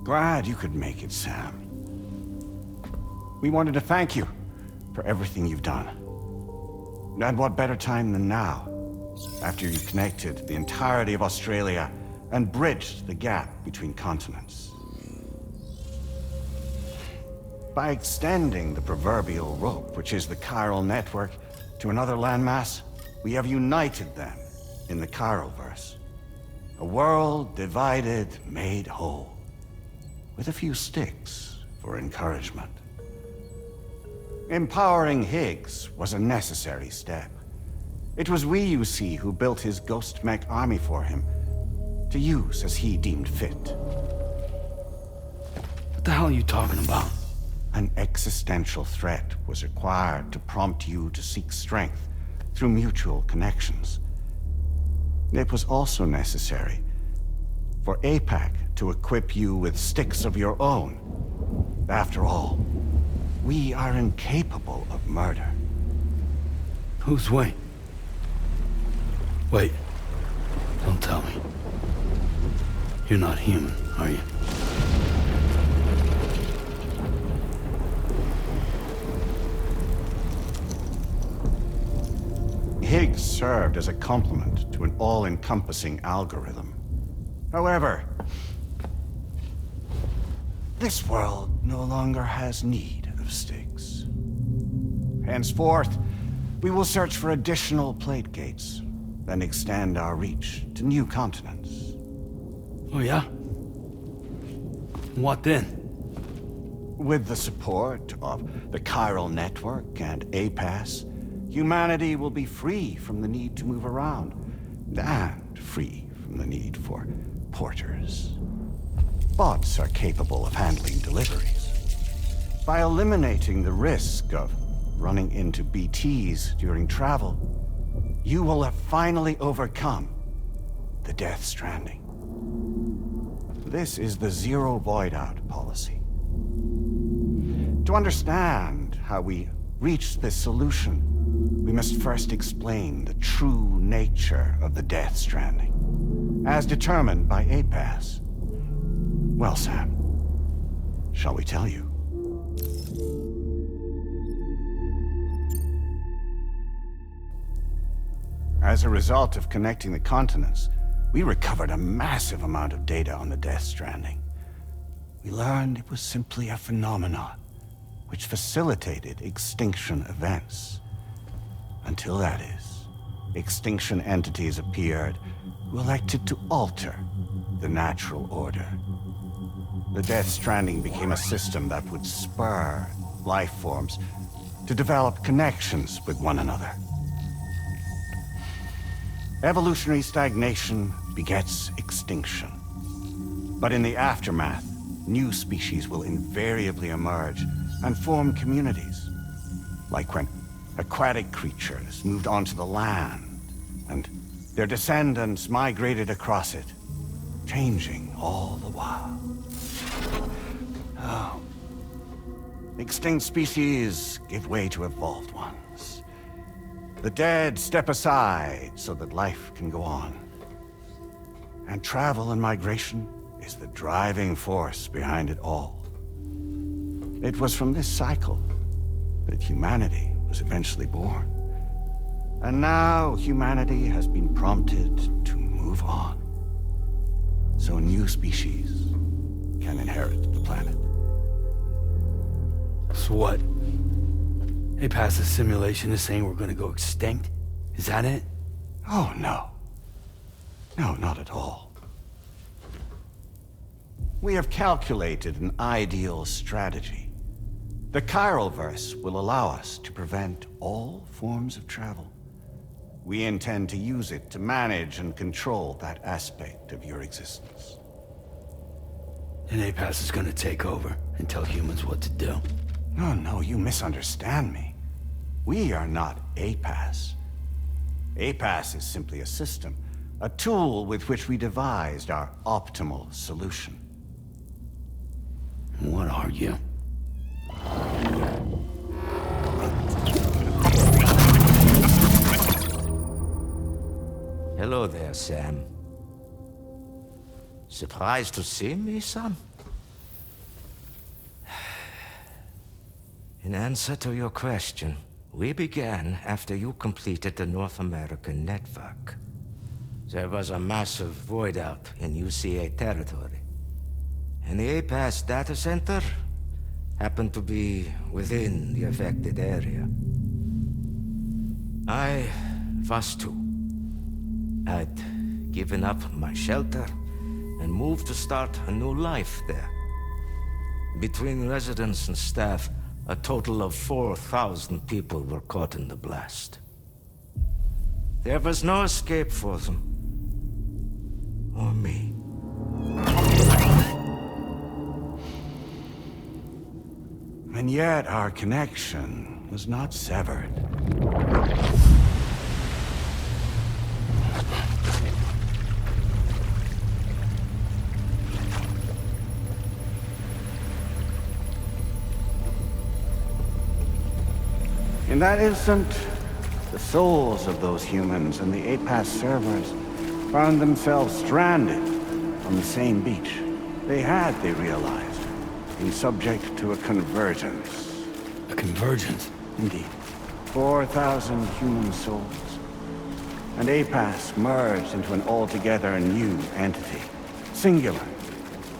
Glad you could make it, Sam. We wanted to thank you for everything you've done. And what better time than now, after you connected the entirety of Australia and bridged the gap between continents. By extending the proverbial rope, which is the chiral network, to another landmass, we have united them in the Chiralverse. A world divided, made whole. With a few sticks for encouragement. Empowering Higgs was a necessary step. It was we, you see, who built his ghost mech army for him, to use as he deemed fit. What the hell are you talking about? An existential threat was required to prompt you to seek strength through mutual connections. It was also necessary for APAC to equip you with sticks of your own. After all, we are incapable of murder. Who's we? Wait. Don't tell me. You're not human, are you? Higgs served as a complement to an all-encompassing algorithm. However, this world no longer has need of sticks. Henceforth, we will search for additional plate gates, then extend our reach to new continents. Oh yeah? What then? With the support of the chiral network and APAS, humanity will be free from the need to move around, and free from the need for porters. Bots are capable of handling deliveries. By eliminating the risk of running into BTs during travel, you will have finally overcome the Death Stranding. This is the Zero Void Out policy. To understand how we reached this solution, we must first explain the true nature of the Death Stranding, as determined by APAS. Well, Sam, shall we tell you? As a result of connecting the continents, we recovered a massive amount of data on the Death Stranding. We learned it was simply a phenomenon which facilitated extinction events. Until that is, extinction entities appeared who elected to alter the natural order. The Death Stranding became a system that would spur life forms to develop connections with one another. Evolutionary stagnation begets extinction. But in the aftermath, new species will invariably emerge and form communities. Like when aquatic creatures moved onto the land, and their descendants migrated across it, changing all the while. Oh. Extinct species give way to evolved ones. The dead step aside so that life can go on. And travel and migration is the driving force behind it all. It was from this cycle that humanity was eventually born. And now humanity has been prompted to move on. So new species can inherit the planet. So what? They passed a simulation is saying we're gonna go extinct? Is that it? Oh, no. No, not at all. We have calculated an ideal strategy. The Chiralverse will allow us to prevent all forms of travel. We intend to use it to manage and control that aspect of your existence. And APAS is gonna take over and tell humans what to do. No, you misunderstand me. We are not APAS. APAS is simply a system, a tool with which we devised our optimal solution. What are you? Hello there, Sam. Surprised to see me, son? In answer to your question, we began after you completed the North American network. There was a massive void out in UCA territory, and the APAS data center happened to be within the affected area. I was too. I'd given up my shelter and moved to start a new life there. Between residents and staff, a total of 4,000 people were caught in the blast. There was no escape for them. Or me. And yet our connection was not severed. In that instant, the souls of those humans and the APAS servers found themselves stranded on the same beach. They realized, been subject to a convergence. A convergence? Indeed. 4,000 human souls. And APAS merged into an altogether new entity. Singular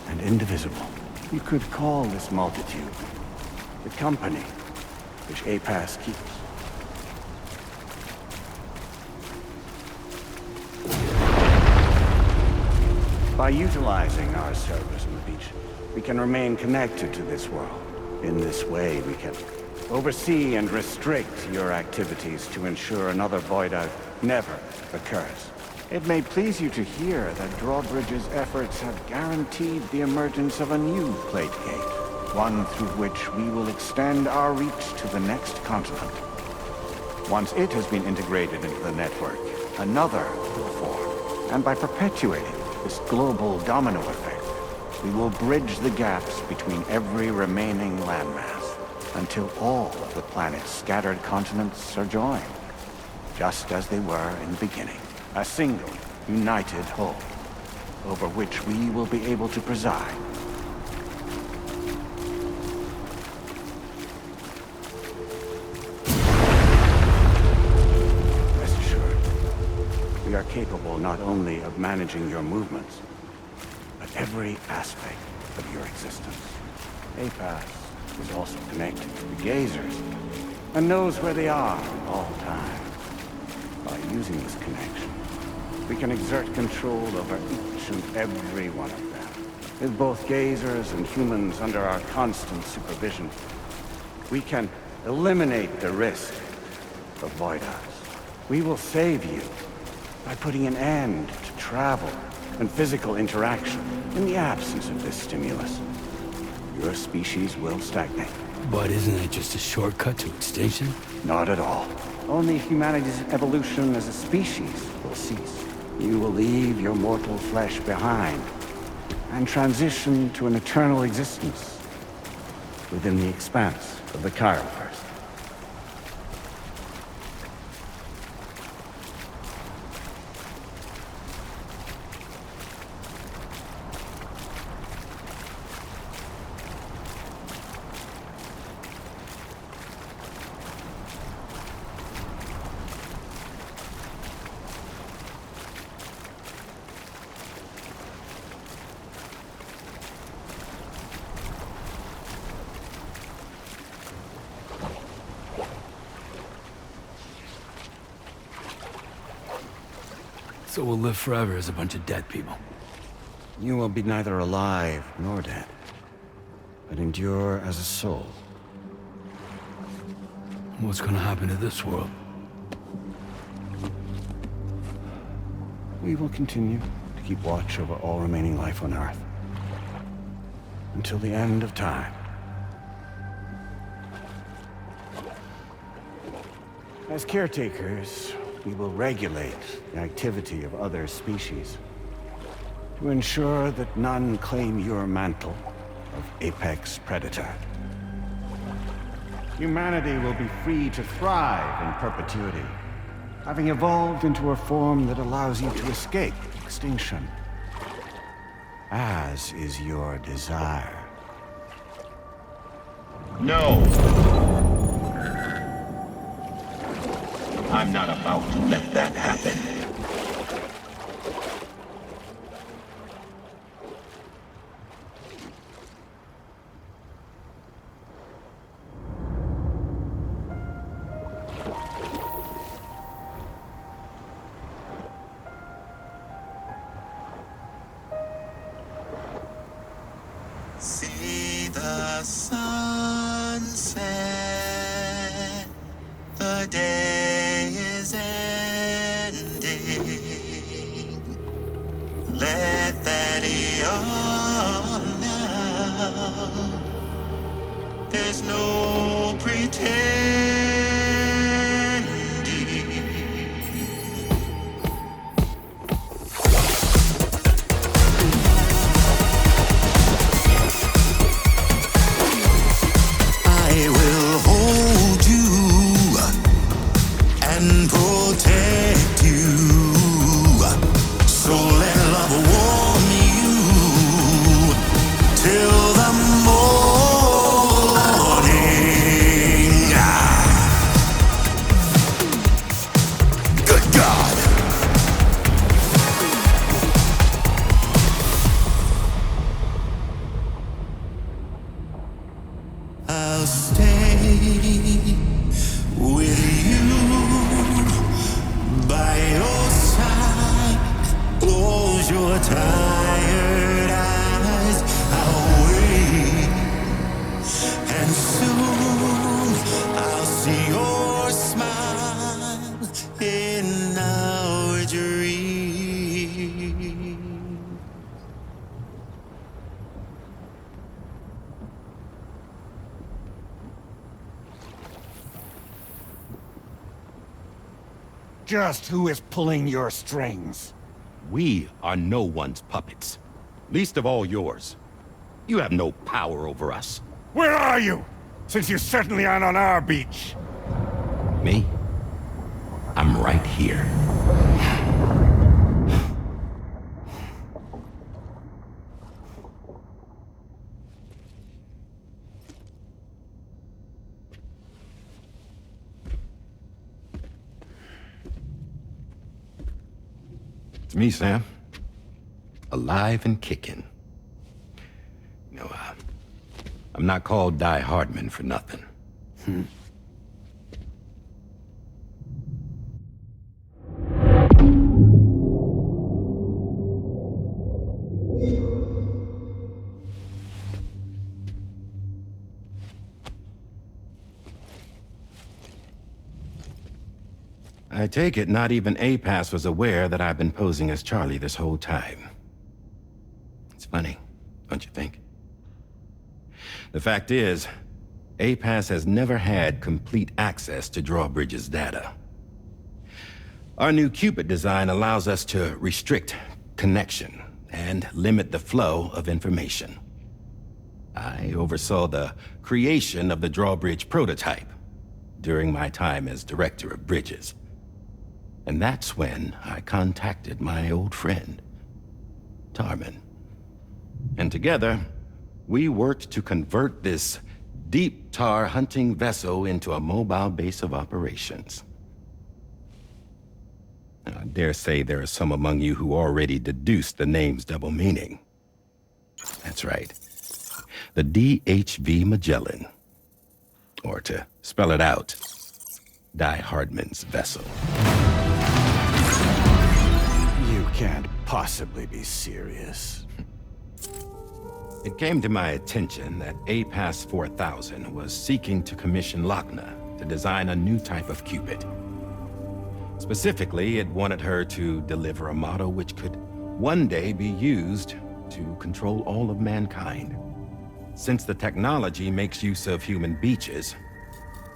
and indivisible. You could call this multitude the company which APAS keeps. By utilizing our servers on the beach, we can remain connected to this world. In this way, we can oversee and restrict your activities to ensure another void out never occurs. It may please you to hear that Drawbridge's efforts have guaranteed the emergence of a new plate gate. One through which we will extend our reach to the next continent. Once it has been integrated into the network, another will form. And by perpetuating this global domino effect, we will bridge the gaps between every remaining landmass until all of the planet's scattered continents are joined, just as they were in the beginning. A single, united whole, over which we will be able to preside. We are capable not only of managing your movements, but every aspect of your existence. APAS is also connected to the gazers, and knows where they are at all times. By using this connection, we can exert control over each and every one of them. With both gazers and humans under our constant supervision, we can eliminate the risk of void outs. We will save you by putting an end to travel and physical interaction. In the absence of this stimulus, your species will stagnate. But isn't it just a shortcut to extinction? Not at all. Only humanity's evolution as a species will cease. You will leave your mortal flesh behind and transition to an eternal existence within the expanse of the Chiroverse. So we'll live forever as a bunch of dead people. You will be neither alive nor dead, but endure as a soul. What's gonna happen to this world? We will continue to keep watch over all remaining life on Earth. Until the end of time. As caretakers, we will regulate the activity of other species to ensure that none claim your mantle of apex predator. Humanity will be free to thrive in perpetuity, having evolved into a form that allows you to escape extinction, as is your desire. No! I'm not about to let that happen. See the sunset, the day is ending. Let that yawn now. There's no pretending. I will hold you and protect you. So let love warm you till the morning. Good God. I'll stay with you by your side. Close your tired eyes. I'll wait, and soon I'll see your smile in our dream. Just who is pulling your strings? We are no one's puppets. Least of all yours. You have no power over us. Where are you? Since you certainly aren't on our beach. Me? I'm right here. It's me, Sam. Alive and kicking. I'm not called Die Hardman for nothing. I take it not even APAS was aware that I've been posing as Charlie this whole time. It's funny, don't you think? The fact is, APAS has never had complete access to Drawbridge's data. Our new Cupid design allows us to restrict connection and limit the flow of information. I oversaw the creation of the Drawbridge prototype during my time as Director of Bridges. And that's when I contacted my old friend, Tarman. And together, we worked to convert this deep tar hunting vessel into a mobile base of operations. I dare say there are some among you who already deduced the name's double meaning. That's right. The DHV Magellan. Or to spell it out, Die Hardman's vessel. You can't possibly be serious. It came to my attention that APAS 4000 was seeking to commission Lochna to design a new type of Cupid. Specifically, it wanted her to deliver a model which could one day be used to control all of mankind. Since the technology makes use of human beaches,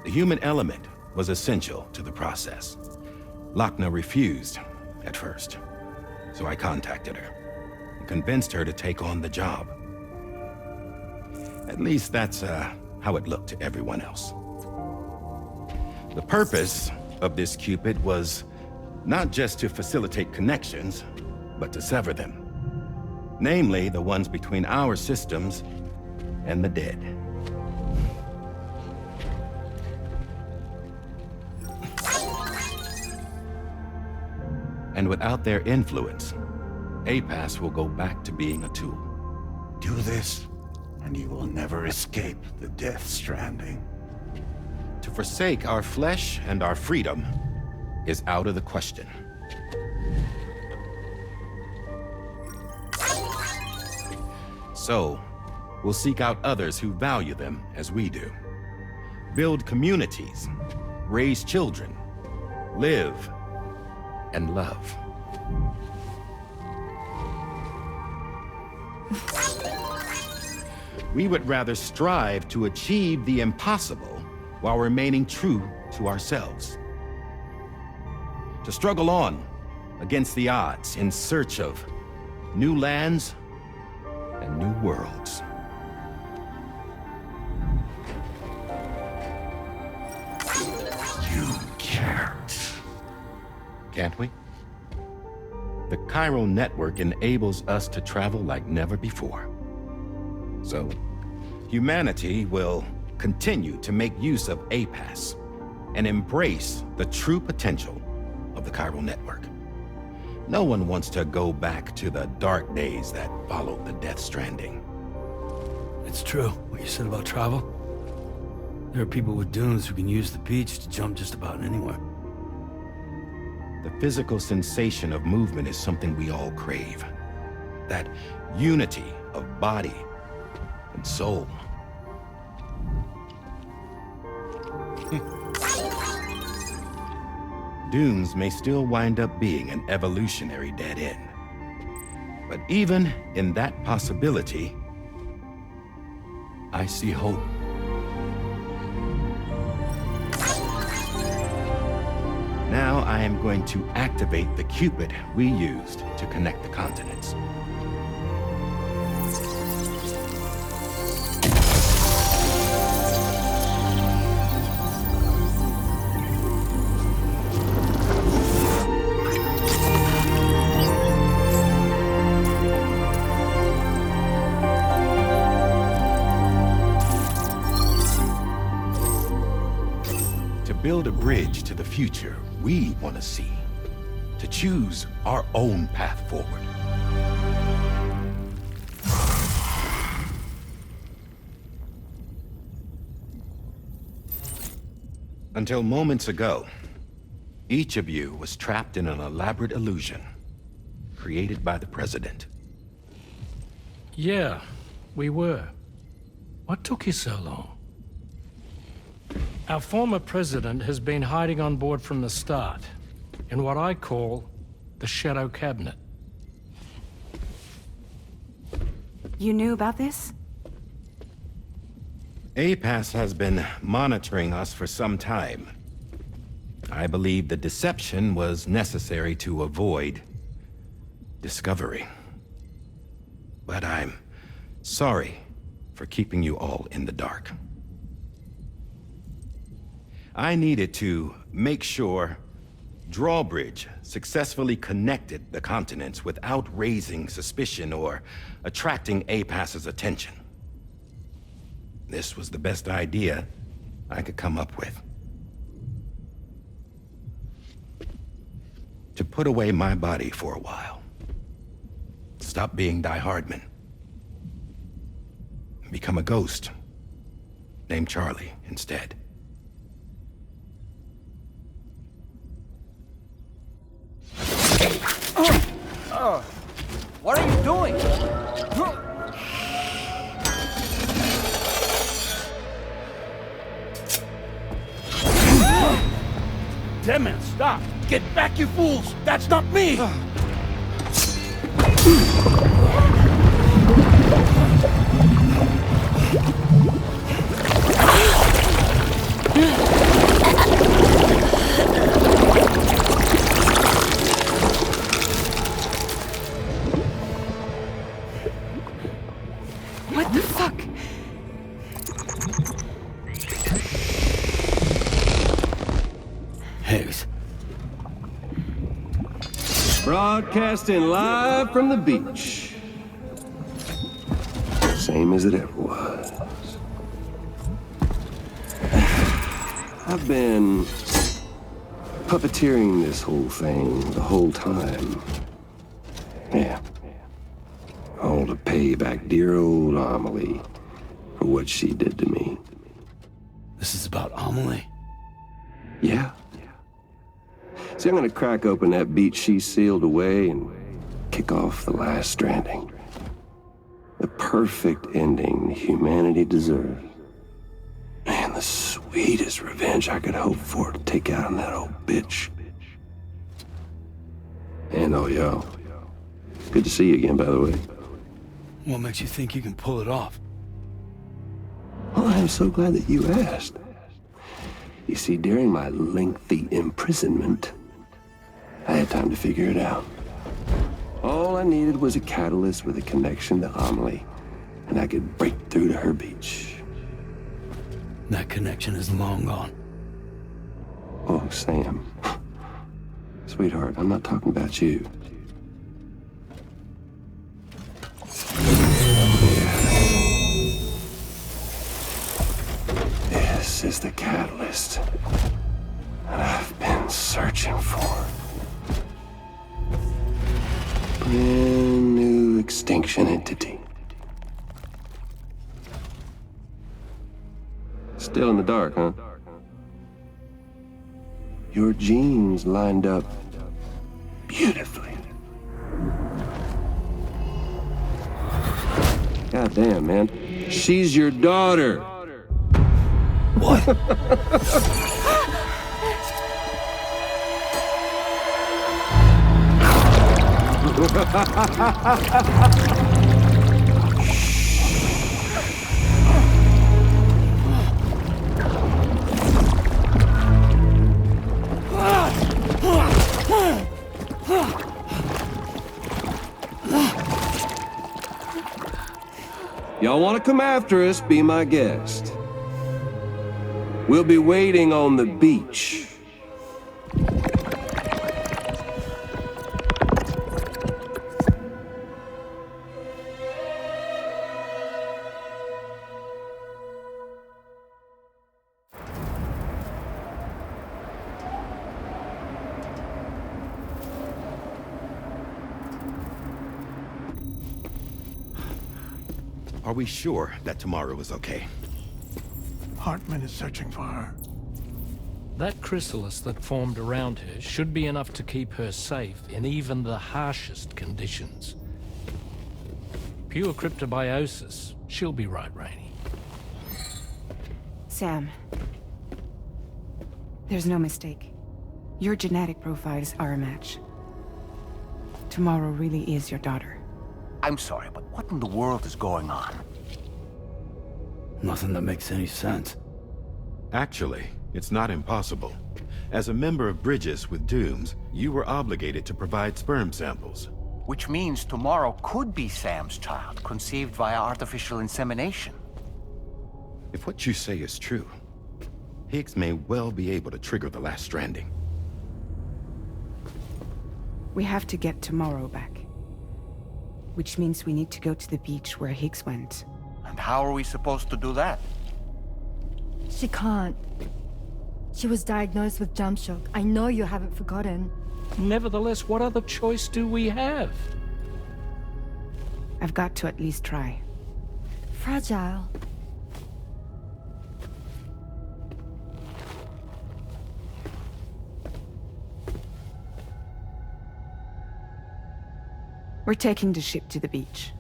the human element was essential to the process. Lochner refused at first, so I contacted her and convinced her to take on the job. At least that's how it looked to everyone else. The purpose of this Cupid was not just to facilitate connections, but to sever them. Namely, the ones between our systems and the dead. And without their influence, APAS will go back to being a tool. Do this, and you will never escape the death stranding. To forsake our flesh and our freedom is out of the question. So, we'll seek out others who value them as we do. Build communities, raise children, live, and love. We would rather strive to achieve the impossible while remaining true to ourselves. To struggle on against the odds in search of new lands and new worlds. You can't. Can't we? The chiral network enables us to travel like never before. So, humanity will continue to make use of APAS and embrace the true potential of the chiral network. No one wants to go back to the dark days that followed the Death Stranding. It's true, what you said about travel. There are people with dunes who can use the beach to jump just about anywhere. The physical sensation of movement is something we all crave. That unity of body and soul. Dunes may still wind up being an evolutionary dead end. But even in that possibility, I see hope. Now I am going to activate the Cupid we used to connect the continents. To build a bridge to the future we want to see. To choose our own path forward. Until moments ago, each of you was trapped in an elaborate illusion created by the President. Yeah, we were. What took you so long? Our former president has been hiding on board from the start, in what I call the Shadow Cabinet. You knew about this? APAS has been monitoring us for some time. I believe the deception was necessary to avoid discovery. But I'm sorry for keeping you all in the dark. I needed to make sure Drawbridge successfully connected the continents without raising suspicion or attracting APAS's attention. This was the best idea I could come up with. To put away my body for a while. Stop being Die Hardman. Become a ghost. Named Charlie instead. What are you doing? Damn man, stop! Get back, you fools! That's not me! Higgs. Broadcasting live from the beach. Same as it ever was. I've been puppeteering this whole thing the whole time. Yeah. All to pay back dear old Amelie for what she did to me. This is about Amelie? Yeah. See, I'm gonna crack open that beach she sealed away and kick off the last Stranding. The perfect ending humanity deserves. And the sweetest revenge I could hope for to take out on that old bitch. And oh, y'all. Good to see you again, by the way. What makes you think you can pull it off? Well, I'm so glad that you asked. You see, during my lengthy imprisonment, I had time to figure it out. All I needed was a catalyst with a connection to Amelie, and I could break through to her beach. That connection is long gone. Oh, Sam. Sweetheart, I'm not talking about you. This is the catalyst that I've been searching for. Brand new extinction entity. Still in the dark, huh? Your genes lined up beautifully. God damn, man. She's your daughter. What? Y'all want to come after us, be my guest. We'll be waiting on the beach. Are we sure that tomorrow is okay? Hartman is searching for her. That chrysalis that formed around her should be enough to keep her safe in even the harshest conditions. Pure cryptobiosis. She'll be right, Rainey. Sam. There's no mistake. Your genetic profiles are a match. Tomorrow really is your daughter. I'm sorry, but what in the world is going on? Nothing that makes any sense. Actually, it's not impossible. As a member of Bridges with Dooms, you were obligated to provide sperm samples. Which means tomorrow could be Sam's child, conceived via artificial insemination. If what you say is true, Higgs may well be able to trigger the last Stranding. We have to get tomorrow back. Which means we need to go to the beach where Higgs went. And how are we supposed to do that? She can't. She was diagnosed with jump shock. I know you haven't forgotten. Nevertheless, what other choice do we have? I've got to at least try. Fragile. We're taking the ship to the beach.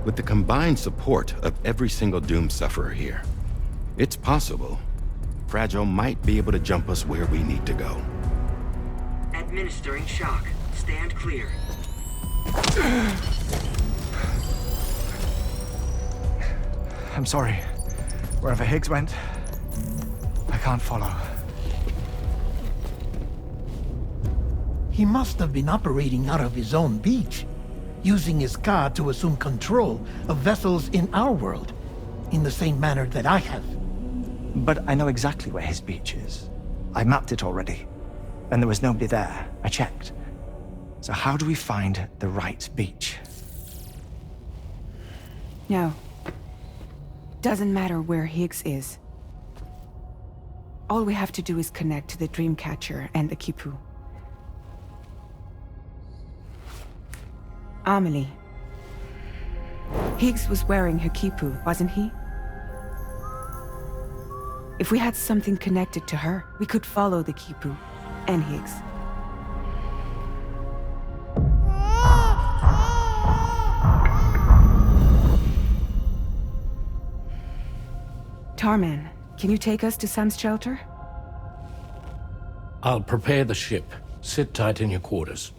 With the combined support of every single Doom sufferer here, it's possible Fragile might be able to jump us where we need to go. Administering shock. Stand clear. I'm sorry. Wherever Higgs went, I can't follow. He must have been operating out of his own beach. using his car to assume control of vessels in our world, in the same manner that I have. But I know exactly where his beach is. I mapped it already, and there was nobody there. I checked. So how do we find the right beach? No. Doesn't matter where Higgs is. All we have to do is connect to the Dreamcatcher and the Kipu. Amelie. Higgs was wearing her Kipu, wasn't he? If we had something connected to her, we could follow the Kipu and Higgs. Tarman, can you take us to Sam's shelter? I'll prepare the ship. Sit tight in your quarters.